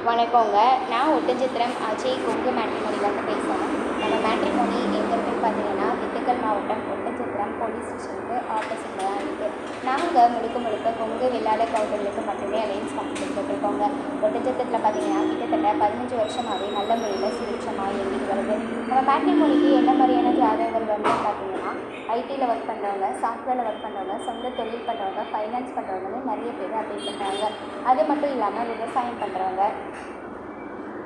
வணக்கங்க. நான் ஒட்டன்சத்திரம் அஜய் கொங்கு மேட்ரிமோனிலேருந்து பேசுகிறேன். நம்ம மேட்ரிமோனி எங்கே இருக்குன்னு பார்த்தீங்கன்னா, திண்டுக்கல் மாவட்டம் ஒட்டன்சத்திரம் போலீஸ் ஸ்டேஷனுக்கு ஆப்போசிட்டில் தான் இருக்குது. நாங்கள் முழுக்க கொங்கு வெள்ளாள கவுண்டர்களுக்கு மட்டுமே அலைன்ஸ் பண்ணி கொடுத்துட்ருக்கோங்க. ஒட்டன்சத்திரத்தில் பார்த்தீங்கன்னா கிட்டத்தட்ட 15 வருஷமாகவே நல்ல முறையில் சுபிட்சமாக இயங்கிட்டு வருது. நம்ம மேட்ரிமோனிக்கு என்ன மாதிரியான ஜாதகங்கள் வந்து பார்த்தீங்கன்னா, ஐடியில் ஒர்க் பண்ணுறவங்க, சாஃப்ட்வேரில் ஒர்க் பண்ணுறவங்க, சொந்த தொழில் பண்ணுறவங்க, ஃபைனான்ஸ் பண்ணுறவங்கன்னு நிறைய பேர் அப்ளை பண்ணுறாங்க. அது மட்டும் இல்லாமல் விவசாயம் பண்ணுறவங்க,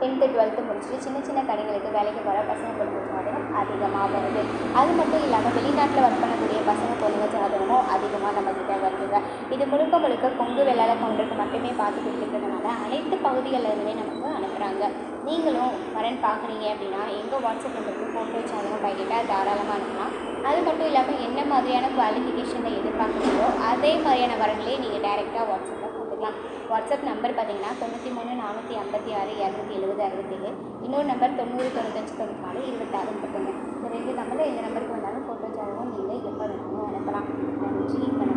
10th 12th முடிச்சுட்டு சின்ன கடைகளுக்கு வேலைக்கு போகிற பசங்க பொண்ணுங்க ஜாதகம் அதிகமாக வருது. அது மட்டும் இல்லாமல் வெளிநாட்டில் ஒர்க் பண்ணக்கூடிய பசங்க பொண்ணுங்க ஜாதகமும் அதிகமாக நம்மக்கிட்ட வருதுங்க. இது முழுக்க கொங்கு வெள்ளாள கவுண்டருக்கு மட்டுமே பார்த்து கொடுத்துருக்கிறதுனால அனைத்து பகுதிகளிலிருந்துமே நமக்கு அனுப்புகிறாங்க. நீங்களும் வரன் பார்க்குறீங்க அப்படின்னா எங்கள் வாட்ஸ்அப் நம்பருக்கு ஃபோட்டோ ஜாதகம் பைக்கிட்ட தாராளமாக அனுப்பலாம். அது மட்டும் இல்லாமல் என்ன மாதிரியான குவாலிஃபிகேஷனை எதிர்பார்க்குறீங்களோ அதே மாதிரியான வரங்களே நீங்கள் டைரெக்டாக வாட்ஸ்அப்பில் போட்டுக்கலாம். வாட்ஸ்அப் நம்பர் பார்த்தீங்கன்னா 93 456 270 67. இன்னொரு நம்பர் 90 95 94 26 30. இந்த 2 நம்பரில் எந்த நம்பருக்கு வந்தாலும் ஃபோட்டோ ஜாதகம் நீங்கள் எப்போ வேணாலும் அனுப்பலாம். நன்றி.